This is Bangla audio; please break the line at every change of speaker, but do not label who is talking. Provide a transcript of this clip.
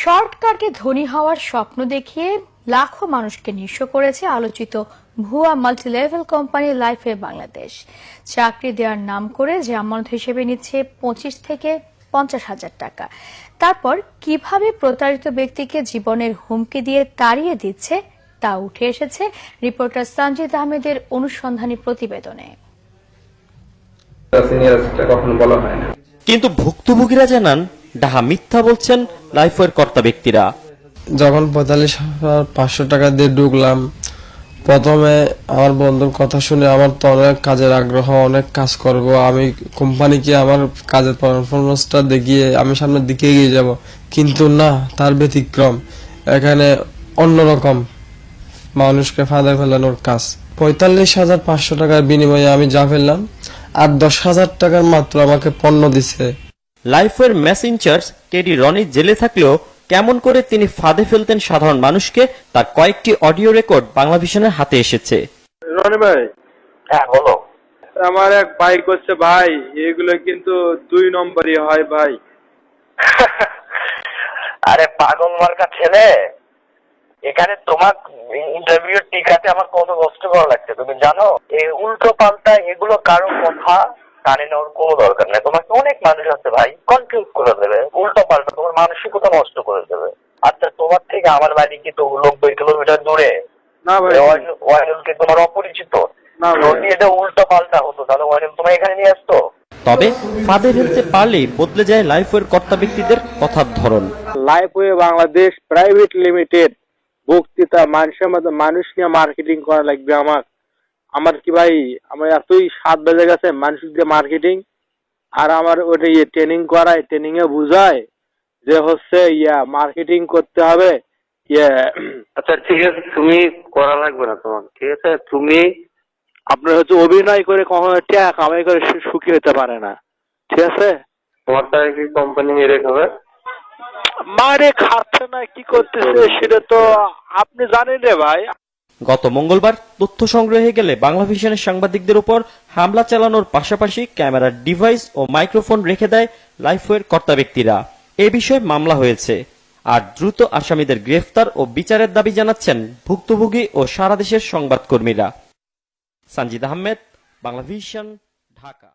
শর্টকাটে ধনী হওয়ার স্বপ্ন দেখিয়ে লাখো মানুষকে নিঃস্ব করেছে আলোচিত ভুয়া মাল্টিলেভেল কোম্পানি লাইফে বাংলাদেশ। চাকরি দেওয়ার নাম করে জামানত হিসেবে নিচ্ছে 25 থেকে 50,000 টাকা। তারপর কিভাবে প্রতারিত ব্যক্তিকে জীবনের হুমকি দিয়ে তাড়িয়ে দিচ্ছে তা উঠে এসেছে রিপোর্টার সঞ্জিদ আহমেদের অনুসন্ধানী প্রতিবেদনে।
কিন্তু ভুক্তভোগীরা জানান ডাহা মিথ্যা বলছেন লাইফের কর্তা ব্যক্তিরা।
যখন 45,500 টাকা দিয়ে ঢুকলাম, প্রথমে আমার বন্ধুর কথা শুনে আমার তো অনেক কাজের আগ্রহ, অনেক কাজ করব, আমি কোম্পানিকে আমার কাজের পারফরমেন্সটা দেখিয়ে আমি সামনের দিকে এগিয়ে যাব। কিন্তু না, তার ব্যতিক্রম। এখানে অন্যরকম মানুষকে ফাঁদে ফেলানোর কাজ। 45,500 টাকার বিনিময়ে আমি যা ফেললাম, আর 10,000 টাকার মাত্র আমাকে পণ্য দিছে।
লাইফের ম্যাস ইনচার্জ কেডি রনি জেলে থাকলেও কেমন করে তিনি ফাঁদে ফেলতেন সাধারণ মানুষকে তার কয়েকটি অডিও রেকর্ড বাংলাভিশনের হাতে এসেছে।
রনি ভাই,
হ্যাঁ বলো।
আমার এক ভাই করছে ভাই, এগুলো কিন্তু 2 নম্বরই হয় ভাই।
আরে পাগল মার্কা ছেলে, এখানে তোমার ইন্টারভিউ টিকাতে আমার কত কষ্ট করা লাগছে তুমি জানো? এই উল্টো পাল্টা এগুলো কারো কথা কানে নেওয়ার কোনো দরকার নেই। তোমাকে অনেক মানুষ আছে ভাই, কনফিউজ করে দেবে, উল্টো পাল্টা তোমার মানসিকতা নষ্ট করে দেবে। আচ্ছা, তোমার থেকে আমার বাড়ি কি তো 90 কিলোমিটার দূরে?
না ভাই,
ওয়াইনুল কি তোমার অপরিচিত?
না
যদি এটা উল্টো পাল্টা হতো তাহলে ওয়াইনুল তোমার এখানে নিয়ে আসতো?
তবে ফাঁদে ফেলতে পারলেই বদলে যায় লাইফের কর্তা ব্যক্তিদের কথার ধরন।
লাইফওয়ে বাংলাদেশ প্রাইভেট লিমিটেড বক্তৃতা মানুষের মধ্যে মানুষ নিয়ে মার্কেটিং করা লাগবে। আমার কি ভাই, আমার এতই স্বাদ বেজে গেছে মানুষ দিয়ে মার্কেটিং। আর আমার ওটা ট্রেনিং করায়, ট্রেনিং এ বুঝায় যে হচ্ছে মার্কেটিং করতে হবে।
আচ্ছা ঠিক আছে, তুমি করা লাগবে না তোমার, ঠিক আছে? তুমি
আপনার হচ্ছে অভিনয় করে কখনো টাকা কামাই করে সুখী হতে পারে না, ঠিক আছে?
তোমার টাকা কি কোম্পানি মেরে খাবে?
মারে খাচ্ছে না, কি করতেছে সেটা তো আপনি জানেন রে ভাই।
গত মঙ্গলবার তথ্য সংগ্রহে গেলে বাংলাভিশনের সাংবাদিকদের উপর হামলা চালানোর পাশাপাশি ক্যামেরার ডিভাইস ও মাইক্রোফোন রেখে দেয় লাইফওয়ের কর্তা ব্যক্তিরা। এ বিষয়ে মামলা হয়েছে। আর দ্রুত আসামিদের গ্রেফতার ও বিচারের দাবি জানাচ্ছেন ভুক্তভোগী ও সারা দেশের সংবাদকর্মীরা। সঞ্জিদ আহমেদ, বাংলাভিশন, ঢাকা।